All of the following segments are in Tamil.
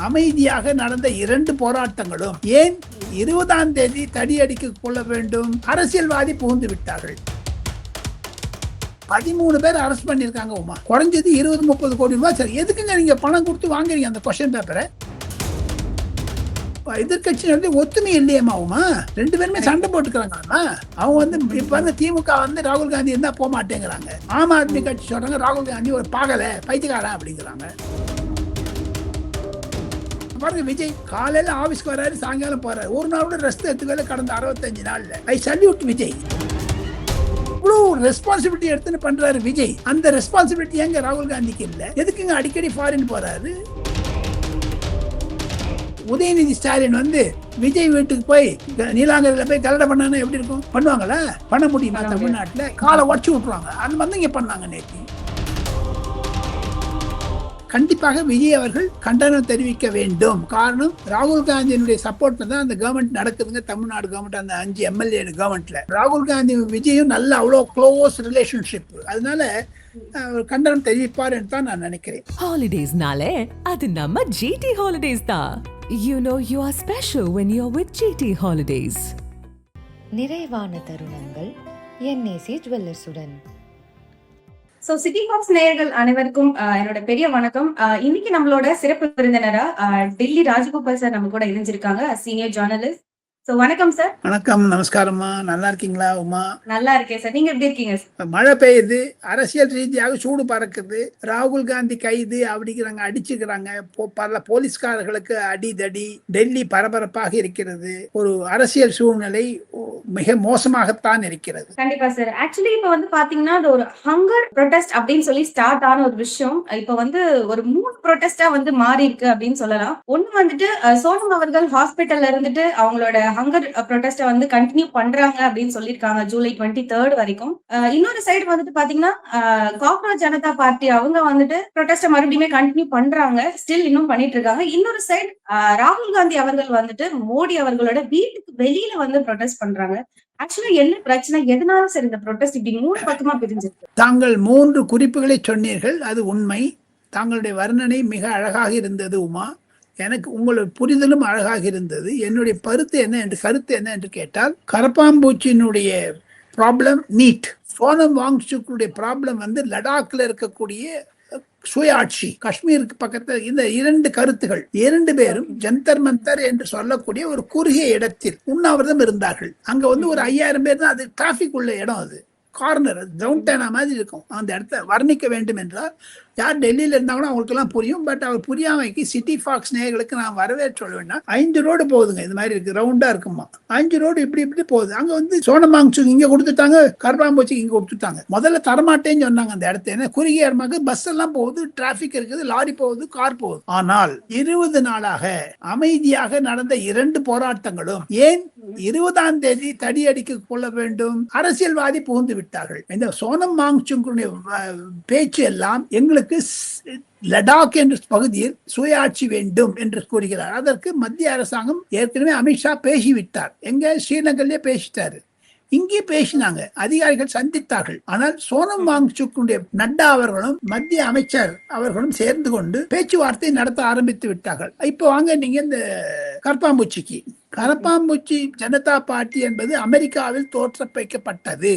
அமைதியாக நடந்த 2 போராட்டங்களும் ஏன் 20ஆம் தேதி தடியடிக்க கொள்ள வேண்டும்? அரசியல்வாதி புகுந்து விட்டார்கள். 13 பேர் அரெஸ்ட் பண்ணியிருக்காங்க. உமா குறைஞ்சது 20-30 கோடி ரூபாய். சரி, எதுக்குங்க நீங்க பணம் கொடுத்து வாங்குறீங்க அந்த கொஸ்டின் பேப்பரை? எதிர்கட்சி வந்து ஒத்துமை இல்லையம்மா உமா, 2 பேருமே சண்டை போட்டுக்கிறாங்கம்மா. அவங்க வந்து இப்ப வந்து திமுக வந்து ராகுல் காந்தி இருந்தா போக மாட்டேங்கிறாங்க. ஆம் ஆத்மி கட்சி சொல்றாங்க ராகுல் காந்தி ஒரு பாகல பைத்தியக்காரன் அப்படிங்கிறாங்க. பாருங்க, விஜய் காலையில ஆபீஸ்க்கு வராரு, சாயங்காலம் போறாரு. ஒரு நாள் கூட ரெஸ்ட் எடுத்துக்கல கடந்த 65 நாள்ல. ஐ சல்யூட் விஜய். இவ்வளவு ரெஸ்பான்சிபிலிட்டி எடுத்துன்னு பண்றாரு விஜய். அந்த ரெஸ்பான்சிபிலிட்டி எங்க ராகுல் காந்திக்கு இல்ல? எதுக்குங்க அடிக்கடி ஃபாரின் போறாரு? உதயநிதி ஸ்டாலின் வந்து விஜய் வீட்டுக்கு போய் நீலாங்கரையில போய் கலடை பண்ணா எப்படி இருக்கும்? பண்ணுவாங்களா? பண்ண முடியுமா? தமிழ்நாட்டுல காலை உடச்சு விட்டுருவாங்க. அந்த மாதிரி இங்க பண்ணாங்க நேற்று. கண்டிப்பாக விஜய் அவர்கள் கண்டனம் தெரிவிக்க வேண்டும். காரணம், ராகுல் காந்தியினுடைய சப்போர்ட்ல தான் அந்த கவர்மெண்ட் நடக்குதுங்க. தமிழ்நாடு கவர்மெண்ட், அந்த 5 எம்எல்ஏ கவர்மெண்ட்ல ராகுல் காந்தி விஜயும் நல்ல அவ்வளோ க்ளோஸ் ரிலேஷன்ஷிப். அதனால கண்டனம் தெரிவிப்பார் என்று தான் நான் நினைக்கிறேன். ஹாலிடேஸ்னாலே அது நம்ம ஜிடி ஹாலிடேஸ் தான். You know you are special when you're with GT Holidays. நிறைவான தருணங்கள் என்ஏசி ஜுவல்லர்ஸுடன். சோ சிட்டி பாக்ஸ் நேயர்கள் அனைவருக்கும் என்னோட பெரிய வணக்கம். இன்னைக்கு நம்மளோட சிறப்பு விருந்தினரா டெல்லி ராஜகோபால் சார் நம்ம கூட இணைஞ்சிருக்காங்க, சீனியர் ஜேர்னலிஸ்ட். சோ வணக்கம் சார். வணக்கம், நமஸ்காரம்மா. நல்லா இருக்கீங்களா உமா? நல்லா இருக்கேன் சார், நீங்க எப்படி இருக்கீங்க? மழை பெய்யுது, அரசியல் ரீதியாக சூடு பறக்குது. ராகுல் காந்தி கைது அப்படிங்கிறாங்க, அடிச்சுக்கிறாங்க. பல போலீஸ்காரர்களுக்கு அடிதடி. டெல்லி பரபரப்பாக இருக்கிறது. ஒரு அரசியல் சூழ்நிலை மிக மோசமாகத்தான் இருக்கிறது. கண்டிப்பா சார். ஆக்சுவலி இப்ப வந்து பாத்தீங்கன்னா அது ஒரு ஹங்கர் ப்ரொடெஸ்ட் அப்படின்னு சொல்லி ஸ்டார்ட் ஆன ஒரு விஷயம் இப்ப வந்து ஒரு 3 ப்ரொடெஸ்டா வந்து மாறி இருக்கு அப்படின்னு சொல்லலாம். ஒண்ணு வந்துட்டு சோனம் அவர்கள் ஹாஸ்பிட்டல்ல இருந்துட்டு அவங்களோட ஹங்கர் ப்ரொடெஸ்ட வந்து கண்டினியூ பண்றாங்க அப்படின்னு சொல்லியிருக்காங்க ஜூலை 23 வரைக்கும். இன்னொரு சைடு வந்துட்டு பாத்தீங்கன்னா காக்ரோச் ஜனதா பார்ட்டி அவங்க வந்துட்டு ப்ரொடெஸ்ட மறுபடியுமே கண்டினியூ பண்றாங்க, ஸ்டில் இன்னும் பண்ணிட்டு இருக்காங்க. இன்னொரு சைடு ராகுல் காந்தி அவர்கள் வந்துட்டு மோடி அவர்களோட வீட்டுக்கு வெளியில வந்து ப்ரொடெஸ்ட் பண்றாங்க. ஆக்சுவலா என்ன பிரச்சனை, எதனால சார் இந்த ப்ரொடெஸ்ட் இப்படி 3 பக்கமா பிரிஞ்சிருக்கு? தாங்கள் 3 குறிப்புகளை சொன்னீர்கள், அது உண்மை. தாங்களுடைய வர்ணனை மிக அழகாக இருந்தது உமா. எனக்கு உங்களுடைய புரிதலும் அழகாக இருந்தது. என்னுடைய கருத்து என்ன என்று கேட்டால், கரப்பாம்பூச்சியினுடைய ப்ராப்ளம் நீட், சோனம் வாங்சுக்குடைய ப்ராப்ளம் வந்து லடாக்ல இருக்கக்கூடிய சுயாட்சி, காஷ்மீருக்கு பக்கத்தில். இந்த 2 கருத்துகள், 2 பேரும் ஜந்தர் மந்தர் என்று சொல்லக்கூடிய ஒரு குறுகிய இடத்தில் உண்ணாவிரதம் இருந்தார்கள். அங்க வந்து ஒரு 5000 பேர் தான். அது டிராபிக் உள்ள இடம், அது கார்னர், டவுன் டவுனா மாதிரி இருக்கும். அந்த இடத்த வர்ணிக்க வேண்டும் என்றால் யார் டெல்லியில இருந்தாங்களோ அவங்களுக்கு எல்லாம் புரியும். பட் அவர் புரியாமைக்கு சிட்டி ஃபாக்ஸ் நேயர்களுக்கு நான் வரவேற்று சொல்ல வேண்டாம். 5 ரோடு போகுதுங்க, இது மாதிரி இருக்கு, ரவுண்டா இருக்குமா. 5 ரோடு இப்படி போகுது. அங்க வந்து சோனமாங்சுக்கு இங்க கொடுத்துட்டாங்க, கர்பாம்பூச்சிக்கு இங்க கொடுத்துட்டாங்க. முதல்ல தரமாட்டேன்னு சொன்னாங்க அந்த இடத்த. ஏன்னா குறுகிய இடமாக பஸ் எல்லாம் போகுது, டிராபிக் இருக்குது, லாரி போகுது, கார் போகுது. ஆனால் 20 நாளாக அமைதியாக நடந்த 2 போராட்டங்களும் ஏன் 20ஆம் தேதி தடியடிக்க கொள்ள வேண்டும்? அரசியல்வாதி புகுந்து விட்டார்கள். இந்த சோனம் வாங்சுக்குடைய பேச்சு எல்லாம் எங்களுக்கு லடாக் என்ற பகுதியில் சுயாட்சி வேண்டும் என்று கூறுகிறார். அதற்கு மத்திய அரசாங்கம் ஏற்கனவே அமித்ஷா பேசிவிட்டார். எங்க ஸ்ரீநகர்லயே பேசிட்டாரு, இங்கே பேசினாங்க, அதிகாரிகள் சந்தித்தார்கள். ஆனால் சோனம் வாங்சுக்குடைய நட்டா அவர்களும் மத்திய அமைச்சர் அவர்களும் சேர்ந்து கொண்டு பேச்சுவார்த்தை நடத்த ஆரம்பித்து விட்டார்கள். இப்போ வாங்க நீங்க இந்த கரப்பாம்பூச்சி ஜனதா பார்ட்டி என்பது அமெரிக்காவில் தோற்றப்பட்டது.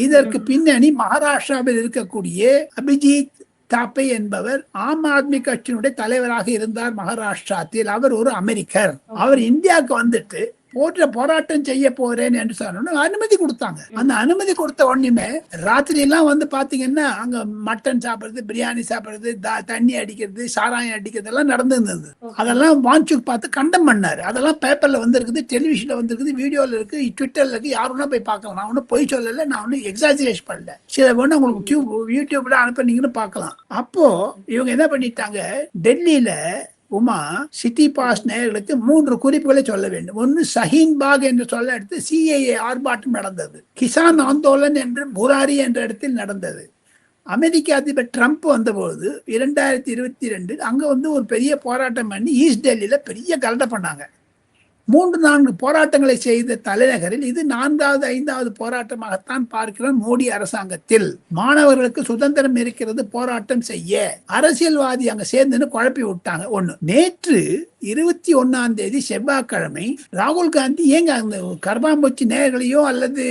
இதற்கு பின்னணி மகாராஷ்டிராவில் இருக்கக்கூடிய அபிஜித் தாப்பே என்பவர் ஆம் ஆத்மி கட்சியினுடைய தலைவராக இருந்தார் மகாராஷ்டிராத்தில். அவர் ஒரு அமெரிக்கர். அவர் இந்தியாவுக்கு வந்துட்டு போராட்டம் செய்ய போறேன் என்று சொன்ன அனுமதி கொடுத்தாங்க. அந்த அனுமதி கொடுத்த உடனே ராத்திரி எல்லாம் வந்து பாத்தீங்கன்னா அங்க மட்டன் சாப்பிடுறது, பிரியாணி சாப்பிடுறது, தண்ணி அடிக்கிறது, சாராயம் அடிக்கிறது எல்லாம் நடந்திருந்தது. அதெல்லாம் வான்சுக் பார்த்து கண்டம் பண்ணாரு. அதெல்லாம் பேப்பர்ல வந்திருக்குது, டெலிவிஷன்ல வந்திருக்குது, வீடியோல இருக்கு, ட்விட்டர்ல இருக்கு. யாருன்னா போய் பார்க்கலாம். நான் ஒன்னும் பொய் சொல்லல, நான் ஒன்னும் எக்ஸாஜரேட் பண்ணல. சில வேணும் உங்களுக்கு யூடியூப்ல அனுப்பினீங்கன்னு பார்க்கலாம். அப்போ இவங்க என்ன பண்ணிட்டாங்க, டெல்லியில உமா சிட்டி பாஸ் நேயர்களுக்கு 3 குறிப்புகளை சொல்ல வேண்டும். ஒன்று, ஷஹீன் பாக் என்று சொல்ல எடுத்து சிஏஏ ஆர்ப்பாட்டம் நடந்தது. கிசான் ஆந்தோலன் என்று புராரி என்ற இடத்தில் நடந்தது. அமெரிக்க அதிபர் ட்ரம்ப் வந்தபோது 2022 அங்க வந்து ஒரு பெரிய போராட்டம் பண்ணி ஈஸ்ட் டெல்லியில பெரிய கலட்டை பண்ணாங்க. 3-4 போராட்டங்களை செய்த தலைநகரில் இது 4வது 5வது போராட்டமாகத்தான் பார்க்கிறோம். மோடி அரசாங்கத்தில் மாணவர்களுக்கு சுதந்திரம் இருக்கிறது போராட்டம் செய்ய, அரசியல்வாதி அங்க சேர்ந்துன்னு குழப்பி விட்டாங்க. ஒண்ணு, நேற்று 21ஆம் தேதி செவ்வாய்க்கிழமை ராகுல் காந்தி ஏங்க அந்த கர்பாம்பூச்சி நேயர்களையோ அல்லது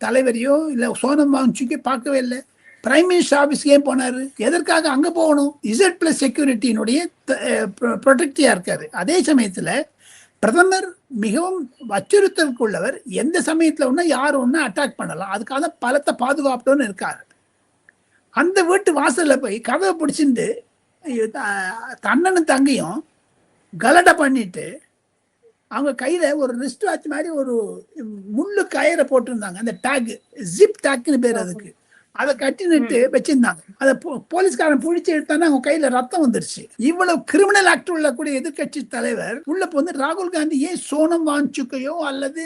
தலைவரையோ இல்ல சோனம் வாங்சுக்கோ பார்க்கவே இல்லை. பிரைம் மினிஸ்டர் ஆபீஸ்க்கு ஏன் போனாரு? எதற்காக அங்க போகணும்? Z+ செக்யூரிட்டியினுடைய ப்ரொடெக்டியா இருக்காரு. அதே சமயத்துல பிரதமர் மிகவும் அச்சுறுத்தலுக்குள்ளவர். எந்த சமயத்துல ஒண்ணு யார் ஒண்ணு அட்டாக் பண்ணலாம், அதுக்காக பலத்த பாதுகாப்புன்னு இருக்காரு. அந்த வீட்டு வாசல்ல போய் கதவை பிடிச்சிட்டு தன்னனும் தங்கையும் கலடை பண்ணிட்டு அவங்க கையில ஒரு ரிஸ்ட் வாட்ச் மாதிரி ஒரு முள்ளு கயிறை போட்டிருந்தாங்க. அந்த டேக், ஜிப் டேக்னு பேர் அதுக்கு. அதை கட்டினிட்டு வச்சிருந்தாங்க. அதை போலீஸ்காரன் பிடிச்சி எடுத்தானே அவங்க கையில ரத்தம் வந்துருச்சு. இவ்வளவு கிரிமினல் ஆக்ட் உள்ள கூடிய எதிர்கட்சி தலைவர் உள்ள வந்து ராகுல் காந்தி ஏன் சோனம் வாங்சுக்கையோ அல்லது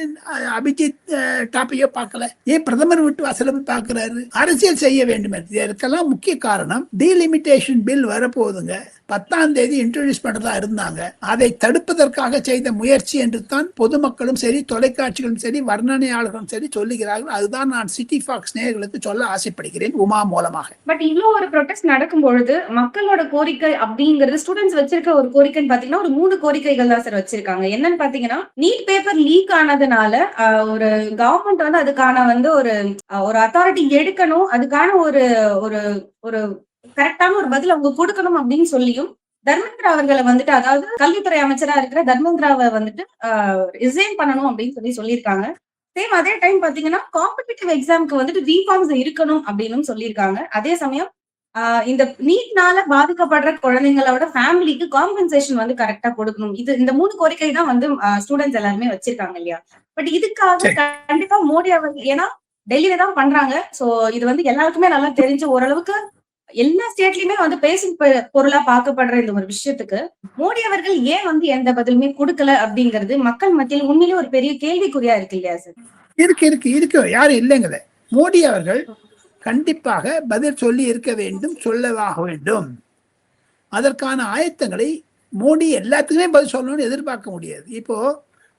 அபிஜித் டாப்பையோ பார்க்கல? ஏன் பிரதமர் வீட்டு வாசல போய் பார்க்கிறாரு? அரசியல் செய்ய வேண்டும். இதற்கெல்லாம் முக்கிய காரணம் டீலிமிட்டேஷன் பில் வரப்போகுதுங்க. 10ஆம் தேதி இன்ட்ரோடியூஸ் பண்றதா இருந்தாங்க. அதை தடுப்பதற்காக செய்த முயற்சி என்று தான் பொதுமக்களும் சரி, தொலைக்காட்சிகளும் சரி, வர்ணனையாளர்களும் சரி சொல்லுகிறார்கள். அதுதான் நான் சிட்டி ஃபாக்ஸ் நேயர்களுக்கு சொல்ல ஆசைப்படுகிறேன் உமா மூலமாக. பட் இவ்வளவு ஒரு ப்ரொடெஸ்ட் நடக்கும் பொழுது மக்களோட கோரிக்கை அப்படிங்கிறது, ஸ்டூடெண்ட்ஸ் வச்சிருக்க ஒரு கோரிக்கைன்னு பாத்தீங்கன்னா ஒரு 3 கோரிக்கைகள் தான் சார் வச்சிருக்காங்க. என்னன்னு பாத்தீங்கன்னா, நீட் பேப்பர் லீக் ஆனதுனால ஒரு கவர்மெண்ட் வந்து அதுக்கான வந்து ஒரு அத்தாரிட்டி எடுக்கணும், அதுக்கான ஒரு ஒரு ஒரு கரெக்டான ஒரு பதில் அவங்க கொடுக்கணும் அப்படின்னு சொல்லியும் தர்மேந்திரா அவர்களை வந்துட்டு, அதாவது கல்வித்துறை அமைச்சரா இருக்கிற தர்மேந்திராவை வந்துட்டு ரிசைன் பண்ணணும் அப்படின்னு சொல்லியிருக்காங்க. சேம் அதே டைம் பாத்தீங்கன்னா காம்படிட்டிவ் எக்ஸாம்க்கு வந்துட்டு ரீஃபார்ம்ஸ் இருக்கணும் அப்படின்னு சொல்லியிருக்காங்க. அதே சமயம் இந்த நீட்னால பாதிக்கப்படுற குழந்தைங்களோட ஃபேமிலிக்கு காம்பன்சேஷன் வந்து கரெக்டா கொடுக்கணும். இந்த 3 கோரிக்கை தான் வந்து ஸ்டூடெண்ட்ஸ் எல்லாருமே வச்சிருக்காங்க இல்லையா? பட் இதுக்காக கண்டிப்பா மோடி அவர்கள், ஏன்னா டெல்லியில தான் பண்றாங்க. சோ இது வந்து எல்லாருக்குமே நல்லா தெரிஞ்சு ஓரளவுக்கு எல்லா ஸ்டேட்லயுமே வந்து பேசும் பொருளா பார்க்கப்படுற இந்த ஒரு விஷயத்துக்கு மோடி அவர்கள் ஏன் வந்து எந்த பதிலுமே கொடுக்கல அப்படிங்கிறது மக்கள் மத்தியில் உண்மையிலேயே ஒரு பெரிய கேள்விக்குறியா இருக்கு இல்லையா சார்? இருக்கு யாரும் இல்லைங்களே. மோடி அவர்கள் கண்டிப்பாக பதில் சொல்லி இருக்க வேண்டும், சொல்லவாக வேண்டும். அதற்கான ஆயத்தங்களை மோடி எல்லாத்துக்குமே பதில் சொல்லணும்னு எதிர்பார்க்க முடியாது. இப்போ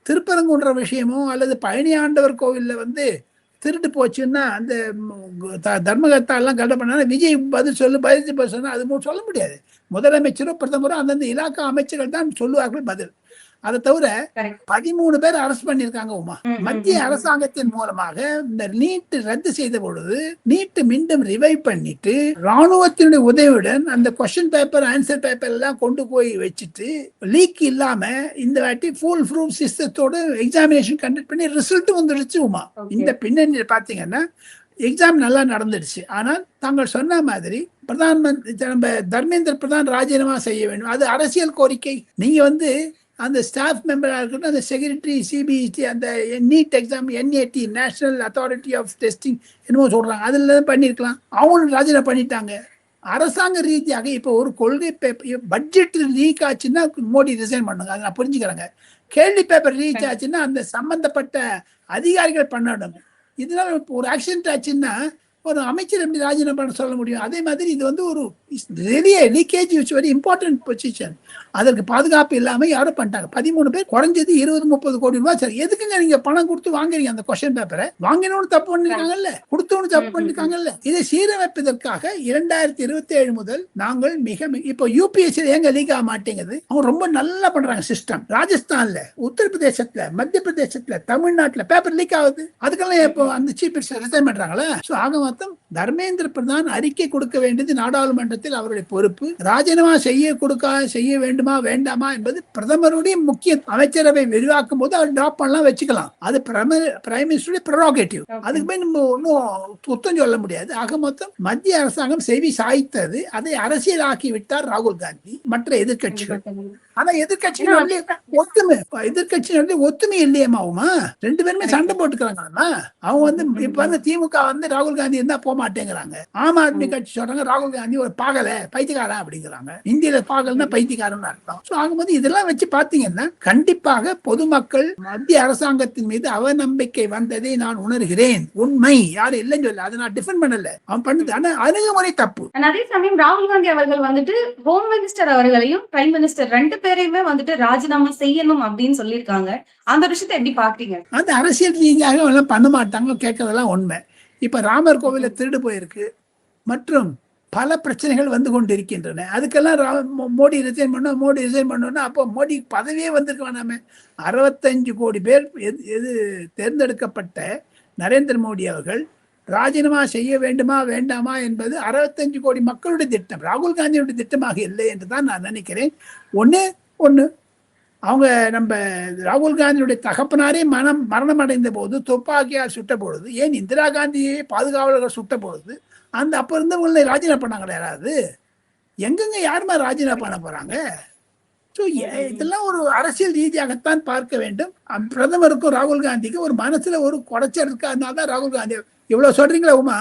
திருப்பரங்குன்ற விஷயமோ அல்லது பழனி ஆண்டவர் கோவில்ல வந்து திருட்டு போச்சுன்னா அந்த தர்மகர்த்தா எல்லாம் கட பண்ணா விஜய் பதில் சொன்னா அது சொல்ல முடியாது. முதலமைச்சரோ பிரதமரோ அந்தந்த இலாக்கா அமைச்சர்கள் தான் சொல்லுவார்கள் பதில். அதை தவிர 13 பேர் அரெஸ்ட் பண்ணிருக்காங்க உமா. மத்திய அரசாங்கத்தின் மூலமாக இந்த நீட் ரத்து செய்த பொழுது நீட் மீண்டும் ரிவைவ் பண்ணிட்டு ராணுவத்தினுடைய உதவியுடன் அந்த கொஸ்டின் பேப்பர் ஆன்சர் பேப்பர் எல்லாம் கொண்டு போய் வச்சுட்டு லீக் இல்லாம இந்த வாட்டி ஃபுல் ப்ரூஃப் சிஸ்டத்தோட எக்ஸாமினேஷன் கண்டக்ட் பண்ணி ரிசல்ட் வந்துடுச்சு உமா. இந்த பின்னணியில் பாத்தீங்கன்னா எக்ஸாம் நல்லா நடந்துடுச்சு. ஆனால் தாங்கள் சொன்ன மாதிரி பிரதான் மந்திரி நம்ம தர்மேந்திர பிரதான் ராஜினாமா செய்ய வேண்டும். அது அரசியல் கோரிக்கை. நீங்க வந்து அந்த ஸ்டாஃப் மெம்பராக இருக்கட்டும், அந்த செக்ரட்டரி சிபிஎஸ்டி, அந்த NEET exam NAT national authority of testing என்னமோ சொல்றாங்க, அதுல பண்ணிருக்கலாம். அவங்களும் ராஜினாமா பண்ணிட்டாங்க. அரசாங்க ரீதியாக இப்போ ஒரு கொள்கை பேப்பர் பட்ஜெட் லீக் ஆச்சுன்னா மோடி ரிசைன் பண்ணுங்க, அதை நான் புரிஞ்சுக்கிறேங்க. கேள்வி பேப்பர் லீக் ஆச்சுன்னா அந்த சம்பந்தப்பட்ட அதிகாரிகள் பண்ணணும். இதனால ஒரு ஆக்சிடென்ட் ஆச்சுன்னா ஒரு அமைச்சர் எப்படி ராஜினாமா பண்ண சொல்ல முடியும்? அதே மாதிரி இது வந்து ஒரு லீக்கேஜ் வெரி இம்பார்ட்டன்ட் பொசிஷன். அதற்கு பாதுகாப்பு இல்லாம யாரும் பண்ணிட்டாங்க. 13 பேர், குறைஞ்சது 20-30 கோடி ரூபாய். சரி, எதுக்குங்க நீங்க பணம் கொடுத்து வாங்குறீங்க அந்த கொஸ்டின் பேப்பரை? வாங்கினோன்னு தப்பு பண்ணிருக்காங்கல்ல, கொடுத்தவனு தப்பு பண்ணிருக்காங்கல்ல. இதை சீரமைப்பதற்காக 2027 முதல் நாங்கள் இப்போ UPSC எங்க லீக் ஆக மாட்டேங்குது. அவங்க ரொம்ப நல்லா பண்றாங்க சிஸ்டம். ராஜஸ்தான்ல, உத்தரப்பிரதேசத்துல, மத்திய பிரதேசத்துல, தமிழ்நாட்டுல பேப்பர் லீக் ஆகுது. அதுக்கெல்லாம் இப்போ அந்த சீஃப் மினிஸ்டர் ரிசைன் பண்றாங்களா? ஆக தர்மேந்திர பிரதான் அறிக்கை கொடுக்க வேண்டியது நாடாளுமன்றத்தில் அவருடைய பொறுப்பு. ராஜினாமா செய்ய வேண்டுமா வேண்டாமா என்பது பிரதமருடைய முக்கிய. அமைச்சரவை விரிவாக்கும் போது அவர் டிராப் பண்ணலாம், வச்சுக்கலாம். அது பிரைம் மினிஸ்டருடைய ப்ரெரோகேட்டிவ். அதுக்கு போய் நம்ம ஒன்னும் குத்தம் சொல்ல முடியாது. ஆக மொத்தம் மத்திய அரசாங்கம் செவி சாய்த்தது. அதை அரசியலாக்கி விட்டார் ராகுல் காந்தி, மற்ற எதிர்கட்சிகள். ஆனா எதிர்கட்சியினுடைய ஒத்துமை இல்லையம்மா. 2 பேருமே சண்டை போட்டுக்கிறாங்க. அவங்க வந்து இப்ப வந்து திமுக வந்து ராகுல் காந்தி காந்தி இருந்தா போக மாட்டேங்கிறாங்க. ஆம் ஆத்மி கட்சி சொல்றாங்க ராகுல் காந்தி ஒரு பாகல பைத்தியக்காரன் அப்படிங்கிறாங்க. இந்தியில பாகல்னா பைத்தியக்காரன் அர்த்தம். சோ ஆகும்போது இதெல்லாம் வச்சு பாத்தீங்கன்னா கண்டிப்பாக பொதுமக்கள் மத்திய அரசாங்கத்தின் மீது அவநம்பிக்கை வந்ததை நான் உணர்கிறேன். உண்மை, யாரும் இல்லைன்னு சொல்ல, அதை நான் டிஃபெண்ட் பண்ணல. அவன் பண்ணுது, ஆனா அணுகுமுறை தப்பு. அதே சமயம் ராகுல் காந்தி அவர்கள் வந்துட்டு ஹோம் மினிஸ்டர் அவர்களையும் பிரைம் மினிஸ்டர் 2 பேரையுமே வந்துட்டு ராஜினாமா செய்யணும் அப்படின்னு சொல்லியிருக்காங்க. அந்த விஷயத்தை எப்படி பாக்குறீங்க? அந்த அரசியல் ரீதியாக எல்லாம் பண்ண மாட்டாங்க, கேட்கறதெல்லாம் உண்மை. இப்ப ராமர் கோவில திருடு போயிருக்கு மற்றும் பல பிரச்சனைகள் வந்து கொண்டு இருக்கின்றன. அதுக்கெல்லாம் மோடி ரிசைன் பண்ணோம்னா அப்போ மோடி பதவியே வந்திருக்க வேணாமே. 65 கோடி பேர் எது தேர்ந்தெடுக்கப்பட்ட நரேந்திர மோடி அவர்கள் ராஜினாமா செய்ய வேண்டுமா வேண்டாமா என்பது 65 கோடி மக்களுடைய திட்டம், ராகுல் காந்தியுடைய திட்டமாக இல்லை என்று தான் நான் நினைக்கிறேன். ஒன்று அவங்க நம்ம ராகுல் காந்தியுடைய தகப்பனாரே மரணம் அடைந்த போது துப்பாக்கியால் சுட்ட பொழுது, ஏன் இந்திரா காந்தியை பாதுகாவலர்கள் சுட்ட பொழுது அந்த அப்ப இருந்தவங்களை ராஜினாமா பண்ணாங்களா யாராவது? எங்கெங்க யாருமா ராஜினாமா பண்ண போறாங்க? ஸோ இதெல்லாம் ஒரு அரசியல் ரீதியாகத்தான் பார்க்க வேண்டும். பிரதமருக்கும் ராகுல் காந்திக்கு ஒரு மனசுல ஒரு குறைச்சல் இருக்கு. அதனால தான் ராகுல் காந்தி இவ்வளவு சொல்றீங்களா உமா?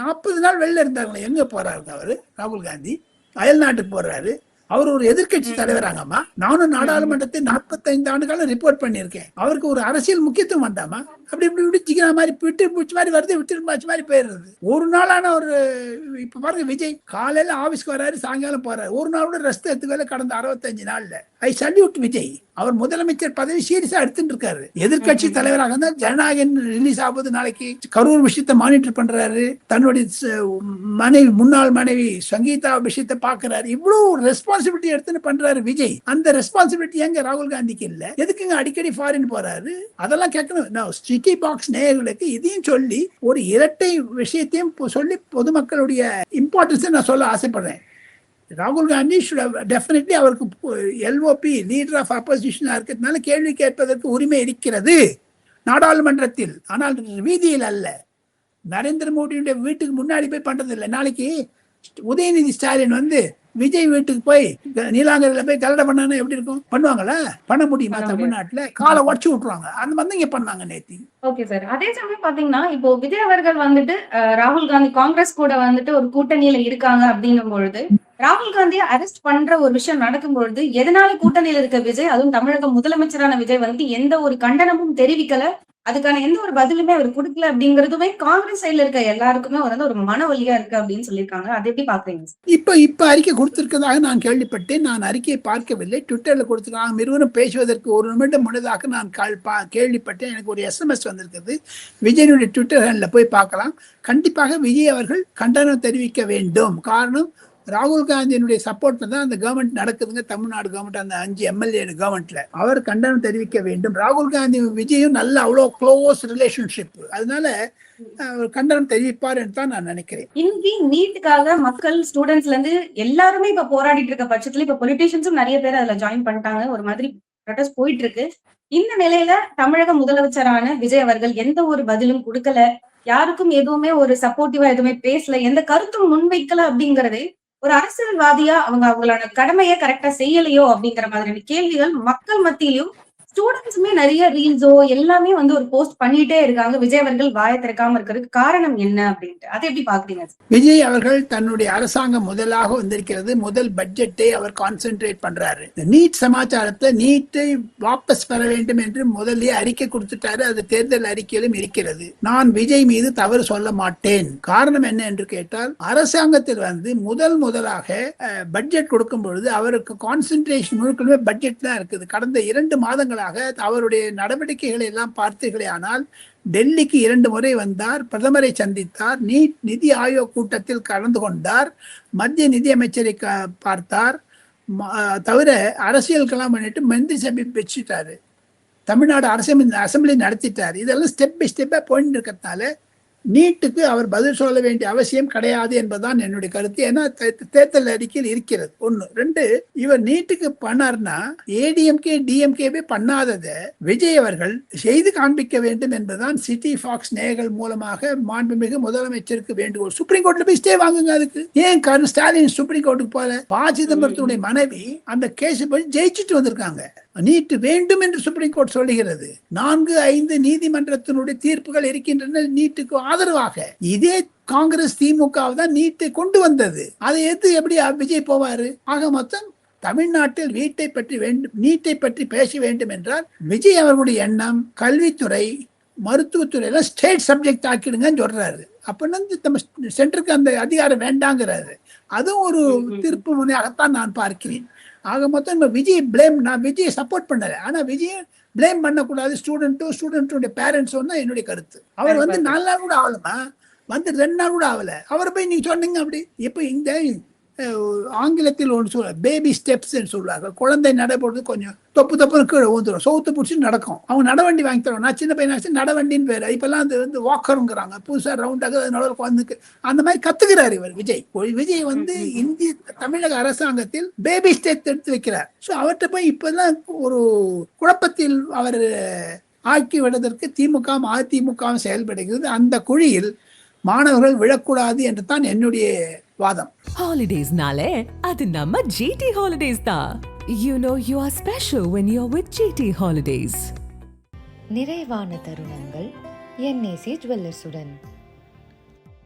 40 நாள் வெளில இருந்தாங்களே, எங்க போறாருங்க அவரு? ராகுல் காந்தி அயல் நாட்டுக்கு போறாரு. அவர் ஒரு எதிர்கட்சி தலைவராங்கம்மா. நானும் நாடாளுமன்றத்தை 45 ஆண்டுகாலம் ரிப்போர்ட் பண்ணியிருக்கேன். அவருக்கு ஒரு அரசியல் முக்கியத்துவம் வேண்டாமா? அப்படி இப்படி விடுச்சிக்கிற மாதிரி விட்டு பூச்சி மாதிரி வருது, விட்டு மாச்சு மாதிரி போயிடுறது. ஒரு நாளான ஒரு இப்ப பாருங்க, விஜய் காலையில ஆபீஸ்க்கு வராரு, சாயங்காலம் போறாரு. ஒரு நாள் கூட ரெஸ்ட் எடுத்துக்கல கடந்த 65 நாள்ல. ஐ சல்யூட் விஜய். அவர் முதலமைச்சர் பதவி சீரியஸா எடுத்துட்டு இருக்காரு. எதிர்கட்சி தலைவராக இருந்தால் ஜனநாயகம் ரிலீஸ் ஆகுது. நாளைக்கு கரூர் விஷயத்தை மானிட்டர் பண்றாரு. தன்னுடைய முன்னாள் மனைவி சங்கீதா விஷயத்தை பாக்குறாரு. இவ்வளவு ரெஸ்பான்சிபிலிட்டி எடுத்துன்னு பண்றாரு விஜய். அந்த ரெஸ்பான்சிபிலிட்டி எங்க ராகுல் காந்திக்கு இல்ல? எதுக்குங்க அடிக்கடி ஃபாரின் போறாரு? அதெல்லாம் கேட்கணும். சிட்டி பாக்ஸ் நேயர்களுக்கு இதையும் சொல்லி ஒரு இரட்டை விஷயத்தையும் சொல்லி பொதுமக்களுடைய இம்பார்ட்டன்ஸை நான் சொல்ல ஆசைப்படுறேன். ராகுல் காந்தி டெஃபினெட்லி அவருக்கு எல்ஓபி லீடர் ஆஃப் அப்போசிஷனா இருக்கிறதுனால கேள்வி கேட்பதற்கு உரிமை இருக்கிறது நாடாளுமன்றத்தில், ஆனால் வீதியில் அல்ல. நரேந்திர மோடியுடைய வீட்டுக்கு முன்னாடி போய் பண்றது இல்லை. நாளைக்கு உதயநிதி ஸ்டாலின் வந்து விஜய் வீட்டுக்கு போய் நீலாங்கரையில போய் கலடை பண்ணா எப்படி இருக்கும்? பண்ணுவாங்களா? பண்ண முடியுமா? தமிழ்நாட்டுல காலை உடச்சு விட்டுருவாங்க. அந்த மாதிரி இங்க பண்ணாங்க நேத்தி. Okay sir. அதே சமயம் பாத்தீங்கன்னா இப்போ விஜய் அவர்கள் வந்துட்டு ராகுல் காந்தி காங்கிரஸ் கூட வந்துட்டு ஒரு கூட்டணியில இருக்காங்க அப்படின்னும் பொழுது, ராகுல் காந்தியை அரெஸ்ட் பண்ற ஒரு விஷயம் நடக்கும் பொழுது எதனால கூட்டணியில இருக்க விஜய், அதுவும் தமிழக முதலமைச்சரான விஜய் வந்து எந்த ஒரு கண்டனமும் தெரிவிக்கல, அதுக்கான எந்த ஒரு பதிலுமே அவர் கொடுக்கல அப்படிங்கறதுமே காங்கிரஸ் சைட்ல இருக்க எல்லாருக்குமே வந்து ஒரு மனவலியா இருக்கு அப்படின்னு சொல்லியிருக்காங்க. அதை எப்படி பாக்குறீங்க? இப்ப அறிக்கை கொடுத்திருக்கதாக நான் கேள்விப்பட்டேன். நான் அறிக்கையை பார்க்கவில்லை. ட்விட்டர்ல கொடுத்திருக்காங்க. இருவரும் பேசுவதற்கு ஒரு நிமிடம் முன்னதாக நான் கேள்விப்பட்டேன். எனக்கு ஒரு SMS வந்திருக்கிறது. விஜயனுடைய ட்விட்டர் ஹேண்ட்ல போய் பார்க்கலாம். கண்டிப்பாக விஜய் அவர்கள் கண்டனம் தெரிவிக்க வேண்டும். காரணம், ராகுல் காந்தியினுடைய சப்போர்ட்ல தான் அந்த கவர்மெண்ட் நடக்குதுங்க. தமிழ்நாடு கவர்மெண்ட், அந்த 5 MLA கவர்மெண்ட்ல அவர் கண்டனம் தெரிவிக்க வேண்டும். ராகுல் காந்தி விஜயும் நல்ல அவ்வளோ க்ளோஸ் ரிலேஷன்ஷிப். அதனால கண்டனம் தெரிவிப்பார் என்று தான் நான் நினைக்கிறேன். இன்னைக்கு நீட்டுக்காக மக்கள் ஸ்டூடெண்ட்ஸ்ல இருந்து எல்லாருமே இப்ப போராடிட்டு இருக்க பட்சத்துல இப்ப பொலிட்டீஷியன்ஸும் நிறைய பேர் அதுல ஜாயின் பண்ணிட்டாங்க. ஒரு மாதிரி ப்ரொடெஸ்ட் போயிட்டு இருக்கு. இந்த நிலையில தமிழக முதலமைச்சரான விஜய் அவர்கள் எந்த ஒரு பதிலும் கொடுக்கல, யாருக்கும் எதுவுமே ஒரு சப்போர்ட்டிவா எதுவுமே பேசல, எந்த கருத்தும் முன்வைக்கல அப்படிங்கறது ஒரு அரசியல்வாதியா அவங்களோட கடமையை கரெக்டா செய்யலையோ அப்படிங்கிற மாதிரியான கேள்விகள் மக்கள் மத்தியிலும், ஸ்டூடெண்ட்ஸுமே நிறைய ரீல்ஸோ எல்லாமே வந்து ஒரு போஸ்ட் பண்ணிட்டே இருக்காங்க. விஜய் அவர்கள் வாயை திறக்காம இருக்கிறதுக்கு காரணம் என்ன அப்படின்ட்டு அதை எப்படி பாக்குறீங்க? விஜய் அவர்கள் தன்னுடைய அரசாங்கம் முதலாக வந்திருக்கிறது. முதல் பட்ஜெட்டை அவர் கான்சென்ட்ரேட் பண்றாரு. நீட் சமாச்சாரத்தை, நீட்டை வாபஸ் பெற வேண்டும் என்று முதல்ல அறிக்கை கொடுத்துட்டாரு. அது தேர்தல் அறிக்கையிலும் இருக்கிறது. நான் விஜய் மீது தவறு சொல்ல மாட்டேன். காரணம் என்ன என்று கேட்டால், அரசாங்கத்தில் வந்து முதலாக பட்ஜெட் கொடுக்கும் பொழுது அவருக்கு கான்சென்ட்ரேஷன் முழுக்கவே பட்ஜெட் தான் இருக்குது. கடந்த 2 மாதங்களாக அவருடைய நடவடிக்கைகளை எல்லாம் பார்த்தீர்களே ஆனால், டெல்லிக்கு 2 முறை வந்தார், பிரதமரை சந்தித்தார், நிதி ஆயோக் கூட்டத்தில் கலந்து கொண்டார், மத்திய நிதி அமைச்சரை பார்த்தார், தவிர அரசியலுக்கெல்லாம் பண்ணிட்டு மந்திரி சபை வச்சுட்டாரு, தமிழ்நாடு அசம்பிளி நடத்திட்டார். இதெல்லாம் ஸ்டெப் பை ஸ்டெப்பா போயிட்டு இருக்கிறதுனால நீட்டுக்கு அவர் பதில் சொல்ல வேண்டிய அவசியம் கிடையாது என்பதுதான் என்னுடைய கருத்து. ஏன்னா தேர்தல் அறிக்கையில் இருக்கிறது. 1. 2, இவர் நீட்டுக்கு பண்ணார்னா ஏடிஎம்கே டிஎம்கே பண்ணாததை விஜய் அவர்கள் செய்து காண்பிக்க வேண்டும் என்பதுதான் சிட்டி பாக்ஸ் நேயர்கள் மூலமாக மாண்புமிகு முதலமைச்சருக்கு வேண்டுகோள். சுப்ரீம் கோர்ட்ல போய் ஸ்டே வாங்குங்க. அதுக்கு ஏன் ஸ்டாலின் சுப்ரீம் கோர்ட்டுக்கு போல? ப. சிதம்பரத்துடைய மனைவி அந்த கேஸ் போய் ஜெயிச்சுட்டு வந்திருக்காங்க. நீட் வேண்டும் என்று சுப்ரீம் கோர்ட் சொல்லுகிறது. 4-5 நீதிமன்றத்தினுடைய தீர்ப்புகள் இருக்கின்றன நீட்டுக்கு ஆதரவாக. இதே காங்கிரஸ் திமுக தான் நீட்டை கொண்டு வந்தது. அதை எது எப்படி விஜய் போவாரு? ஆக மொத்தம் தமிழ்நாட்டில் நீட்டை பற்றி பேச வேண்டும் என்றால் விஜய் அவர்களுடைய எண்ணம் கல்வித்துறை மருத்துவத்துறையில ஸ்டேட் சப்ஜெக்ட் ஆக்கிடுங்கன்னு சொல்றாரு. அப்படின்னா நம்ம சென்டருக்கு அந்த அதிகாரம் வேண்டாங்கிறாரு. அதுவும் ஒரு திருப்பு முனையாகத்தான் நான் பார்க்கிறேன். ஆக மொத்தம் நான் விஜயை சப்போர்ட் பண்ணல. ஆனா விஜயை பிளேம் பண்ணக்கூடாது. ஸ்டூடெண்ட்டுடைய பேரண்ட்ஸ் தான் என்னுடைய கருத்து. அவர் 4 நாள் கூட ஆகலமா, 2 நாள் கூட ஆகல. அவரை போய் நீங்க சொன்னீங்க அப்படி. இப்ப இந்த ஆங்கிலத்தில் ஒன்று சொல்ல பேபி ஸ்டெப்ஸ் சொல்லுவாங்க. குழந்தை நடைபோடுறது கொஞ்சம் தப்புன்னு கீழே ஊந்துடும், சவுத்து பிடிச்சி நடக்கும். அவங்க நடவண்டி வாங்கி தருவோம். நான் சின்ன பையனாச்சு நடவண்டின்னு பேர். இப்பெல்லாம் அது வாக்கருங்கிறாங்க. புதுசாக ரவுண்டாக அதனால குழந்தைக்கு அந்த மாதிரி கத்துக்கிறார் இவர் விஜய். விஜய் இந்திய தமிழக அரசாங்கத்தில் பேபி ஸ்டெப் எடுத்து வைக்கிறார். ஸோ அவர்கிட்ட போய் இப்பெல்லாம் ஒரு குழப்பத்தில் அவர் ஆக்கி விடுவதற்கு திமுக அதிமுக செயல்படுகிறது. அந்த குழியில் மாணவர்கள் விழக்கூடாது என்று தான் என்னுடைய வாதம். Holidays-nale adu namma GT Holidays da. You know you are special when you're with GT Holidays. நிறைவான தருணங்கள் NAC ஜுவல்லர்ஸுடன்.